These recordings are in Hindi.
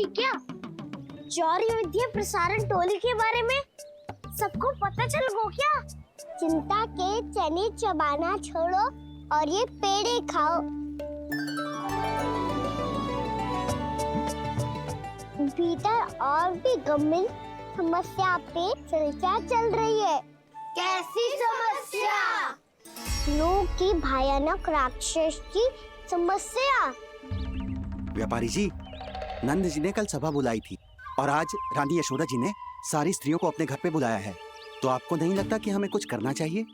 पार्टी क्या? चौरी विद्या प्रसारण टोली के बारे में सबको पता चल गो क्या? चिंता के चने चबाना छोड़ो और ये पेड़े खाओ। भीतर और भी गंभीर समस्या पे चर्चा चल रही है। कैसी समस्या? लोग की भयानक राक्षस की समस्या। व्यापारी जी, नंद जी ने कल सभा बुलाई थी और आज रानी यशोदा जी ने सारी स्त्रियों को अपने घर पे बुलाया है। तो आपको नहीं लगता कि हमें कुछ करना चाहिए?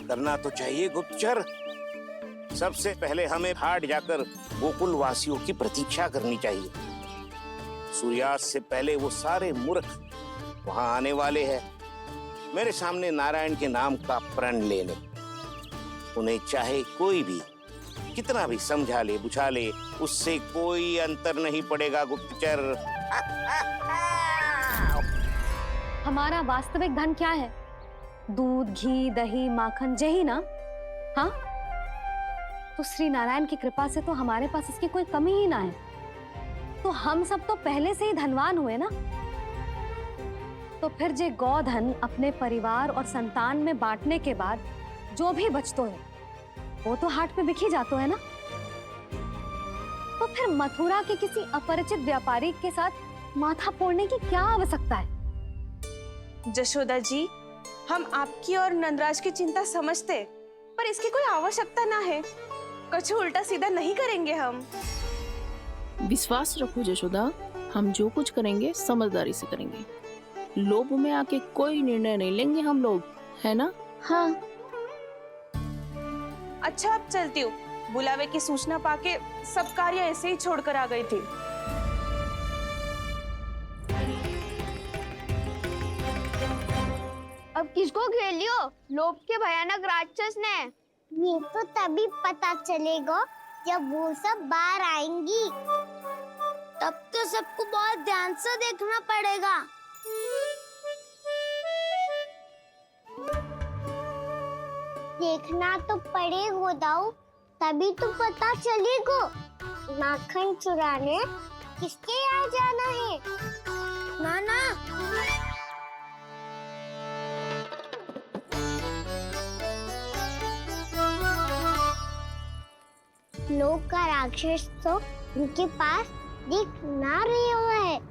करना तो चाहिए गुप्तचर। सबसे पहले हमें हाट जाकर गोकुल वासियों की प्रतीक्षा करनी चाहिए। सूर्यास्त से पहले वो सारे मूर्ख वहां आने वाले हैं। मेरे सामने नारायण के नाम का प्रण ले ले। उन्हें चाहे कोई भी कितना भी समझा ले बुझा ले, उससे कोई अंतर नहीं पड़ेगा गुप्तचर। हमारा वास्तविक धन क्या है? दूध, घी, दही, माखन, यही ना? हाँ, तो श्री नारायण की कृपा से तो हमारे पास इसकी कोई कमी ही ना है। तो हम सब तो पहले से ही धनवान हुए ना। तो फिर जे गोधन अपने परिवार और संतान में बांटने के बाद जो भी बचतो है वो तो हाट पे बिखी जातो है ना। तो फिर मथुरा के किसी अपरिचित व्यापारी के साथ माथा फोड़ने की क्या आवश्यकता है? जशोदा जी, हम आपकी और नंदराज की चिंता समझते, पर इसकी कोई आवश्यकता ना है। कुछ उल्टा सीधा नहीं करेंगे हम। विश्वास रखो जशोदा, हम जो कुछ करेंगे समझदारी से करेंगे। लोभ में आके कोई निर्णय नहीं लेंगे हम लोग, है ना? हाँ। अच्छा, अब चलती हूँ। बुलावे की सूचना पाके सब कार्य ऐसे ही छोड़कर आ गई थी। अब किसको घेर लियो? लोभ के भयानक राक्षस ने। ये तो तभी पता चलेगा जब वो सब बाहर आएंगी। तब तो सबको बहुत ध्यान से देखना पड़ेगा। देखना तो पड़ेगा दाऊ, तभी तो पता चलेगा माखन चुराने किसके यहाँ जाना है। नाना, लोग का राक्षस तो उनके पास दिख ना रहे हुआ है।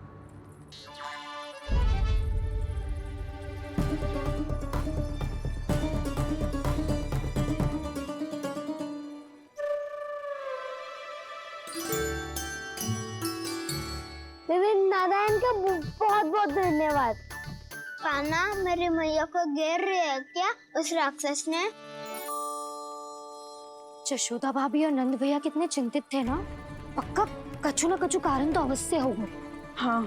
नारायण का बहुत बहुत धन्यवाद। कान्हा, मेरी मैया को घेर रहे है क्या उस राक्षस ने? यशोदा भाभी और नंद भैया कितने चिंतित थे ना। पक्का कछु न कछु कारण तो अवश्य होगा। हाँ,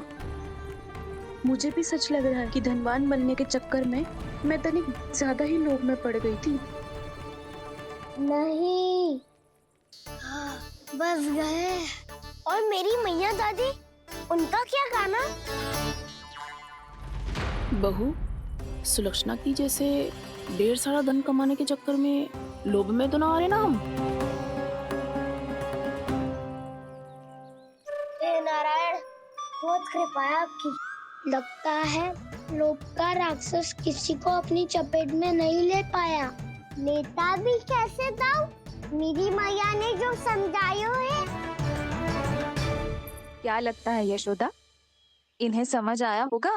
मुझे भी सच लग रहा है कि धनवान बनने के चक्कर में मैं तनिक ज्यादा ही लोभ में पड़ गई थी। नहीं, बस गए। और मेरी मैया दादी, उनका क्या गाना? बहू, सुलक्षणा की जैसे ढेर सारा धन कमाने के चक्कर में लोभ में तो ना आ रहे ना हम। हे नारायण, बहुत कृपा है आपकी। लगता है लोभ का राक्षस किसी को अपनी चपेट में नहीं ले पाया। लेता भी कैसे दाऊ? मेरी मैया ने जो समझायो है। क्या लगता है यशोदा, इन्हें समझ आया होगा?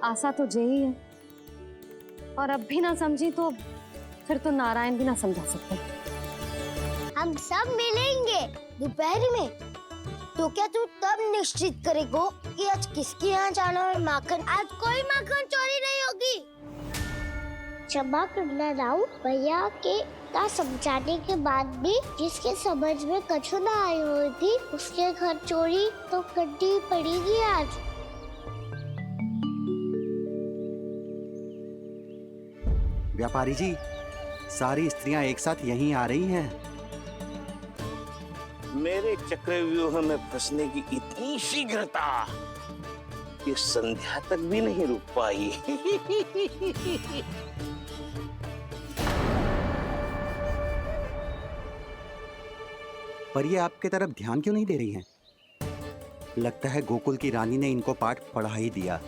आशा तो यही है, और अब भी ना समझी तो फिर तो नारायण भी ना समझा सकते। हम सब मिलेंगे दोपहर में। तो क्या तू तब निश्चित करेगो कि आज किसके यहाँ जाना है माखन? आज कोई माखन चोरी नहीं होगी। क्षमा करना राव, भैया के का समझाने के बाद भी जिसके समझ में कछु ना आई हुई थी उसके घर चोरी तो करनी पड़ेगी आज। व्यापारी जी, सारी स्त्रियां एक साथ यहीं आ रही हैं। मेरे चक्रव्यूह में फंसने की इतनी शीघ्रता कि संध्या तक भी नहीं रुक पाई। पर ये आपके तरफ ध्यान क्यों नहीं दे रही हैं? लगता है गोकुल की रानी ने इनको पाठ पढ़ा ही दिया।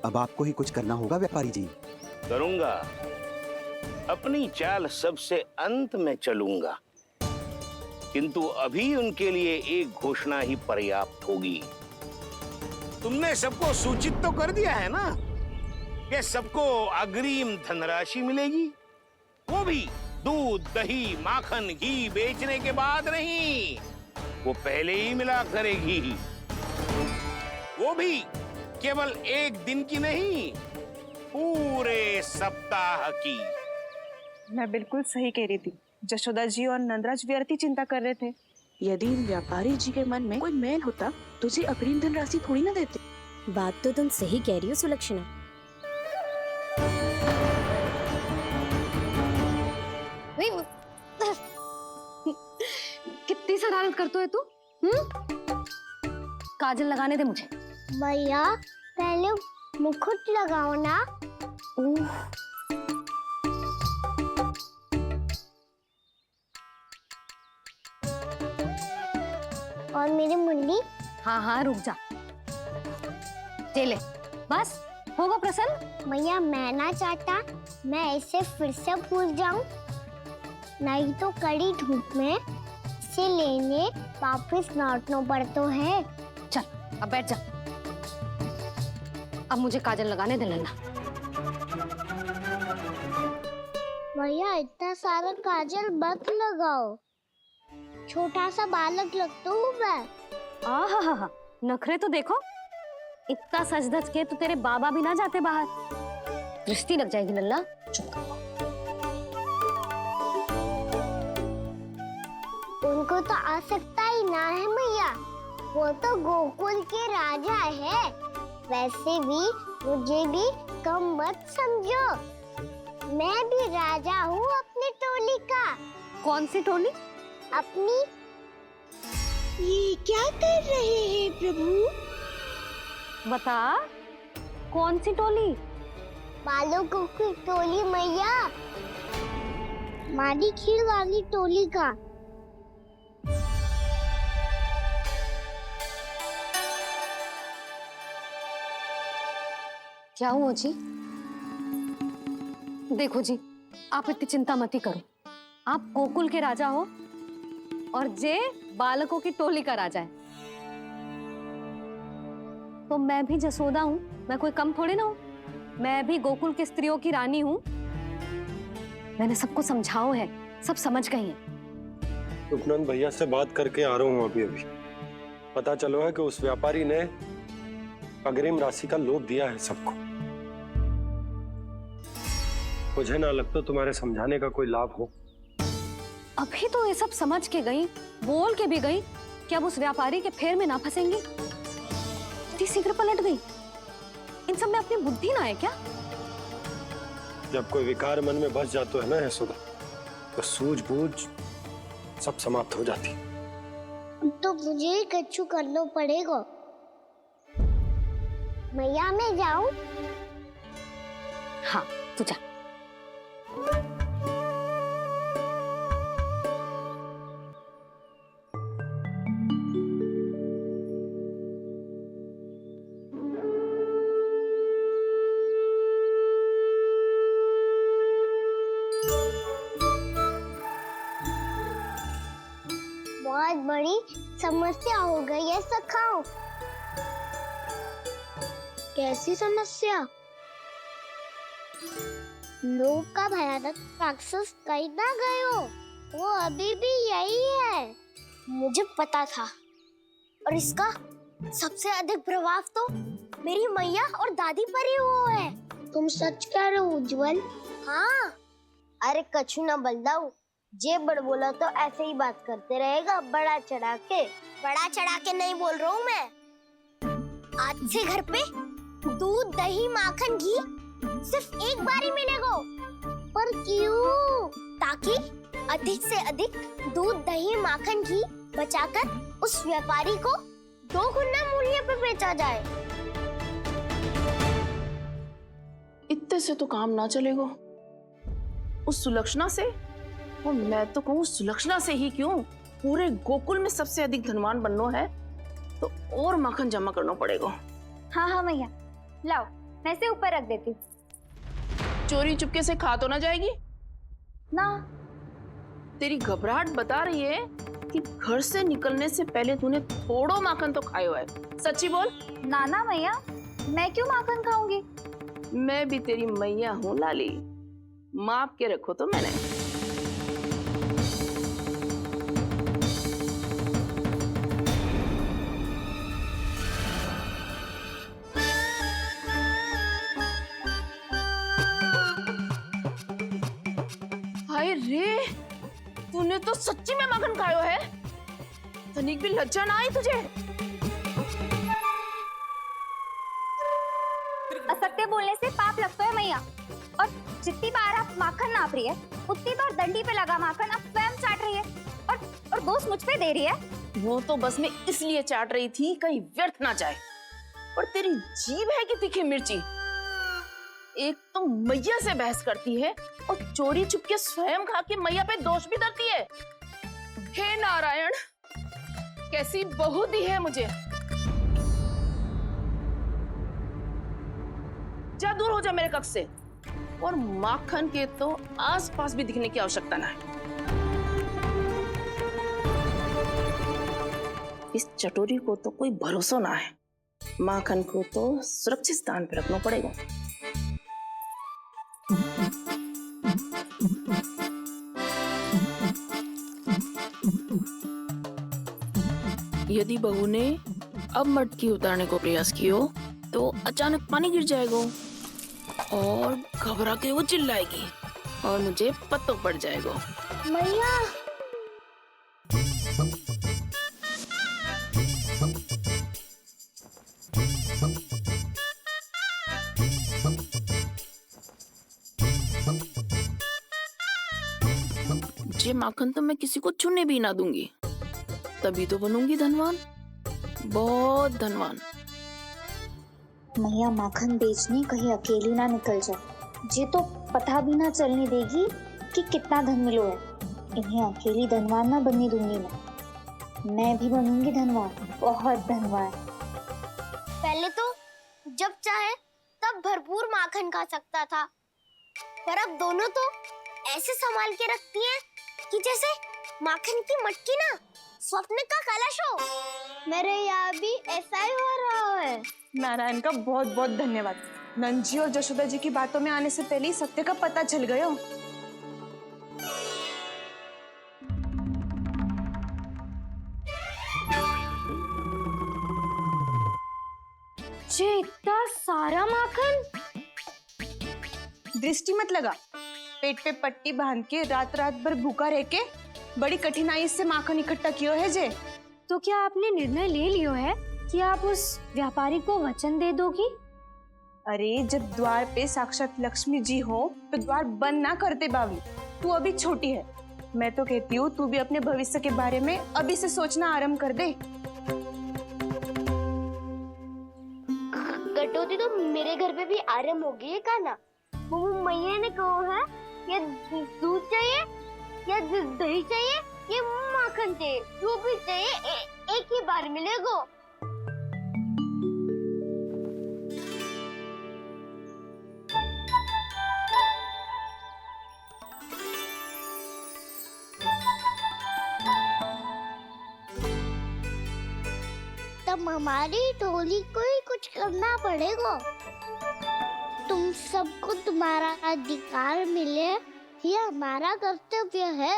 अब आपको ही कुछ करना होगा व्यापारी जी। करूंगा, अपनी चाल सबसे अंत में चलूंगा, किंतु अभी उनके लिए एक घोषणा ही पर्याप्त होगी। तुमने सबको सूचित तो कर दिया है ना कि सबको अग्रिम धनराशि मिलेगी, वो भी दूध, दही, माखन, घी बेचने के बाद नहीं, वो पहले ही मिला करेगी। वो भी केवल एक दिन की नहीं, पूरे सप्ताह की। मैं बिल्कुल सही कह रही थी। जशोदा जी और नंदराज व्यर्थ ही चिंता कर रहे थे। यदि व्यापारी जी के मन में कोई मैल होता तो जी अग्रिम धनराशि थोड़ी ना देते। बात तो तुम सही कह रही हो सुलक्षणा। कितनी शरारत करते हो तू? काजल लगाने दे मुझे। भैया पहले मुकुट लगाओ ना। और मेरी मुन्नी। हाँ हाँ रुक जा, ले बस होगा प्रसन्न। भैया मैं ना चाहता मैं इसे फिर से भूल जाऊं, नहीं तो कड़ी धूप में इसे लेने वापस लौटना पड़ता है। चल अब बैठ जा, अब मुझे काजल लगाने दे लेना। भैया इतना सारा काजल मत लगाओ, छोटा सा बालक लगता हूँ मैं। आहा, नखरे तो देखो, इतना सज धज के तो तेरे बाबा भी ना जाते बाहर, दृष्टि लग जाएगी लल्ला। उनको तो आ सकता ही ना है भैया, वो तो गोकुल के राजा है। वैसे भी मुझे भी कम मत समझो, मैं भी राजा हूँ अपनी टोली का। कौन सी टोली? अपनी। ये क्या कर रहे हैं प्रभु? बता, कौन सी टोली? बालकों की टोली मैया, मारी खीर वाली टोली का। क्या हुआ जी? देखो जी, आप इतनी चिंता मत ही करो, आप गोकुल के राजा हो और जे बालकों की टोली का राजा है, तो मैं भी जसोदा हूँ, मैं कोई कम थोड़े ना हूँ, मैं भी गोकुल के स्त्रियों की रानी हूँ। मैंने सबको समझाओ है, सब समझ गई हैं। उपनंद भैया से बात करके आ रहा हूँ अभी। पता चलो है कि उस व्यापारी ने अग्रिम राशि का लोभ दिया है सबको। मुझे ना लगता तुम्हारे समझाने का कोई लाभ हो। अभी तो ये सब समझ के गई, बोल के भी गई कि अब उस व्यापारी के फेर में ना फंसेंगी। इतनी शीघ्र पलट गई, इन सब में अपनी बुद्धि ना है क्या? जब कोई विकार मन में बस जाता है ना यशोदा, तो सूझबूझ सब समाप्त हो जाती। तो मुझे ही कच्चू करना पड़ेगा। मैया मैं जाऊं? हाँ तू जा। बहुत बड़ी समस्या हो गई है सखाओ। कैसी समस्या? लोभ का भयानक राक्षस कहीं ना गए हो, वो अभी भी यही है। मुझे पता था, और इसका सबसे अधिक प्रभाव तो मेरी मैया और दादी पर ही हुआ है। तुम सच कह रहे हो उज्जवल? हाँ। अरे कछु ना बलदाऊ, जे बड़ बोला तो ऐसे ही बात करते रहेगा, बड़ा चढ़ा के। बड़ा चढ़ा के नहीं बोल रहा हूँ मैं। आज से घर पे दूध, दही, माखन, घी सिर्फ एक बार ही मिलेगा। पर क्यों? ताकि अधिक से अधिक दूध, दही, माखन, घी बचाकर उस व्यापारी को 2 गुना मूल्य पे बेचा जाए। इतने से तो काम ना चलेगा। उस सुलक्षणा से, और मैं तो कहूँ सुलक्षणा से ही क्यों, पूरे गोकुल में सबसे अधिक धनवान बनना है तो तो और माखन जमा करना पड़ेगा। हाँ हाँ मैया, लाओ मैं इसे ऊपर रख देती हूँ। चोरी चुपके से खा तो ना जाएगी ना, तेरी घबराहट बता रही है कि घर से निकलने से पहले तूने थोड़ो माखन तो खायो है। सच्ची बोल। ना ना मैया, मैं क्यों माखन खाऊंगी? मैं भी तेरी मैया हूँ लाली, माप के रखो तो मैंने। हाय रे, तूने तो सच्ची में माखन खायो है। तनिक भी लज्जा ना आई तुझे? असत्य बोलने से पाप लगता है मैया, और जितनी बार आप माखन नाप रही है उतनी बार डंडी पे लगा माखन आप स्वयं चाट रही है, और दोष मुझ पे दे रही है। वो तो बस मैं इसलिए चाट रही थी कहीं व्यर्थ ना जाए। और तेरी जीभ है कि तीखी मिर्ची। एक तो मैया से बहस करती है और चोरी चुपके स्वयं खा के मैया पे दोष भी धरती है। हे नारायण, कैसी बहू दी है मुझे। जा दूर हो जा मेरे कक्ष से, और माखन के तो आसपास भी दिखने की आवश्यकता ना है। इस चटोरी को तो कोई भरोसा ना है। माखन को तो सुरक्षित स्थान पर रखना पड़ेगा। यदि बहू ने अब मटकी उतारने को प्रयास किया तो अचानक पानी गिर जाएगा और घबरा के वो चिल्लाएगी और मुझे पता पड़ जाएगा। मैया ये माखन तो मैं किसी को छूने भी ना दूंगी, तभी तो बनूंगी धनवान, बहुत धनवान। मैया माखन बेचने कहीं अकेली ना निकल जाए। ये तो पता भी ना चलने देगी कि कितना धन मिलो है। इन्हें अकेली धनवान ना बनने दूंगी मैं भी बनूंगी धनवान, बहुत धनवान। पहले तो जब चाहे तब भरपूर माखन खा सकता था, पर अब दोनों तो ऐसे संभाल के रखती हैं कि जैसे माखन की मटकी ना स्वप्न का कलश हो। मेरे यहाँ भी ऐसा ही हो रहा है। नारायण का बहुत बहुत धन्यवाद। नंजी और जशोदा जी की बातों में आने से पहले ही सत्य का पता चल गया। ये इतना सारा माखन। दृष्टि मत लगा, पेट पे पट्टी बांध के रात रात भर भूखा रह के बड़ी कठिनाई से माखन इकट्ठा किया है जे। तो क्या आपने निर्णय ले लियो है कि आप उस व्यापारी को वचन दे दोगी? अरे जब द्वार पे साक्षात लक्ष्मी जी हो तो द्वार बंद ना करते बावली। तू अभी छोटी है, मैं तो कहती हूँ तू भी अपने भविष्य के बारे में अभी से सोचना आरंभ कर दे। कटौती तो मेरे घर पे भी आरंभ हो गई है का ना। वो मैया ने कहा है या दूध चाहिए या दही चाहिए या माखन चाहिए, जो भी चाहिए एक ही बार मिलेगा। तब हमारी टोली को ही कुछ करना पड़ेगा। तुम सबको तुम्हारा अधिकार मिले, ये हमारा कर्तव्य है।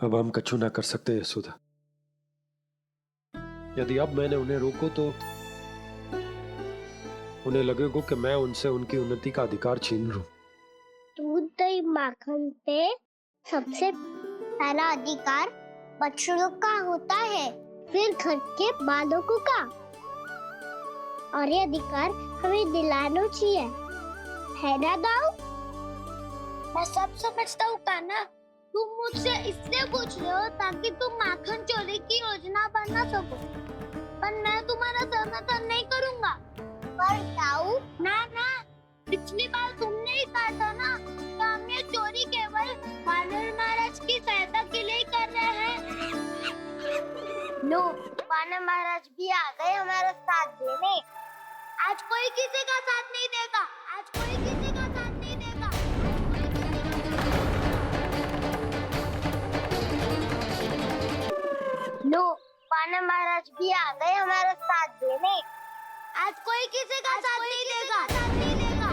अब हम कछु ना कर सकते यशोदा। यदि अब मैंने उन्हें रोको तो उन्हें लगेगा कि मैं उनसे उनकी उन्नति का अधिकार छीन लूं। दूध दही माखन पे सबसे पहला अधिकार बच्चों का होता है, फिर घर के बालकों का, और ये अधिकार हमें दिलाना चाहिए, है ना दाऊ? मैं सब समझता हूँ कान्हा, तुम मुझसे इसलिए पूछ रहे हो ताकि तुम माखन चोरी की योजना बना सको, पर मैं तुम्हारा समर्थन नहीं करूँगा। पर दाऊ ना, पिछली बार तुमने ही कहा था ना कि हमने सहायता के लिए ही कर रहे हैं। लो, पाना महाराज भी आ गए हमारा साथ देने। आज कोई किसी का साथ नहीं देगा। आज कोई किसी का साथ नहीं देगा। लो, पाना महाराज भी आ गए हमारा साथ देने। आज कोई किसी का साथ नहीं देगा। साथ नहीं देगा।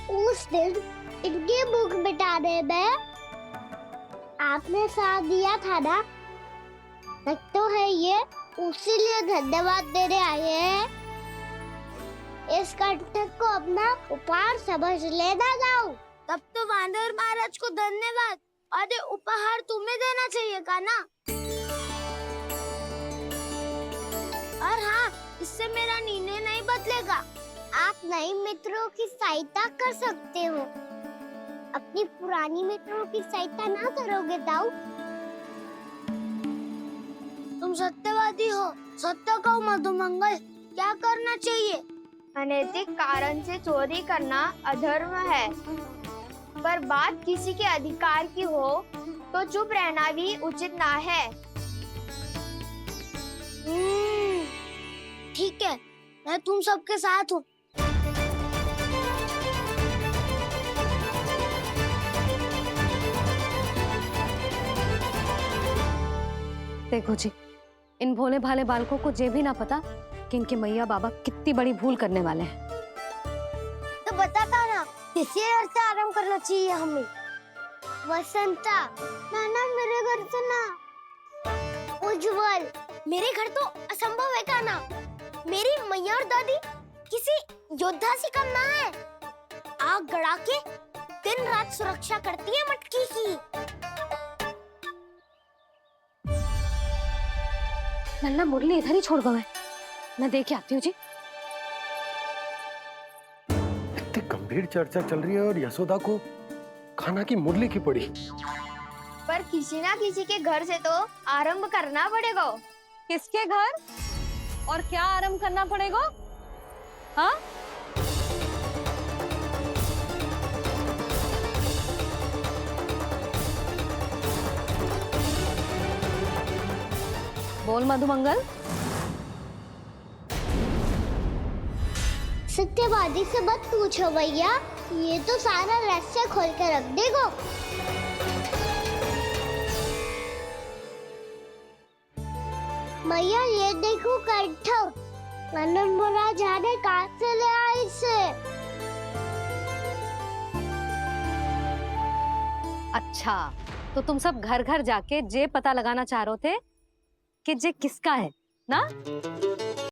उस दिन इनकी भूख मिटाने में आपने साथ दिया था ना, सच तो है ये, उसी लिए धन्यवाद देने आए हैं। इस कंटक को अपना उपहार समझ लेना जाओ। तब तो वानर महाराज को धन्यवाद और ये उपहार तुम्हें देना चाहिए का ना। और हाँ, इससे मेरा निर्णय नहीं बदलेगा। आप नए मित्रों की सहायता कर सकते हो, अपनी पुरानी मित्रों की सहायता ना करोगे दाऊ। तुम सत्यवादी हो, सत्य कहो मधुमंगल, क्या करना चाहिए? अनैतिक कारण से चोरी करना अधर्म है, पर बात किसी के अधिकार की हो तो चुप रहना भी उचित ना है। ठीक है, मैं तुम सबके साथ हूँ। देखो जी, इन भोले भाले बालकों को ये भी ना पता कि इनके मैया बाबा कितनी बड़ी भूल करने वाले हैं। तो बताता ना, किसी घर से आराम करना चाहिए हमें। वसंता, ना मेरे घर से ना। उज्जवल, मेरे घर तो असंभव है का ना। मेरी मैया और दादी किसी योद्धा से कम ना है। आग गड़ा के दिन रात सुरक्षा करती है मटकी की। नन्ना मुरली इधर ही छोड़ गए, मैं देख के आती हूँ जी। इतनी गंभीर चर्चा चल रही है और यशोदा को खाना की मुरली की पड़ी। पर किसी ना किसी के घर से तो आरंभ करना पड़ेगा। किसके घर और क्या आरंभ करना पड़ेगा? हाँ, बोल मधुमंगल। सत्यवादी से मत पूछो भैया, ये तो सारा रहस्य खोल के रख देगा। भैया ये देखो कंठ, वानर महाराज जाने कहाँ से ले आए इसे। अच्छा, तो तुम सब घर घर जाके जे पता लगाना चाह रहे थे कि जे किसका है ना?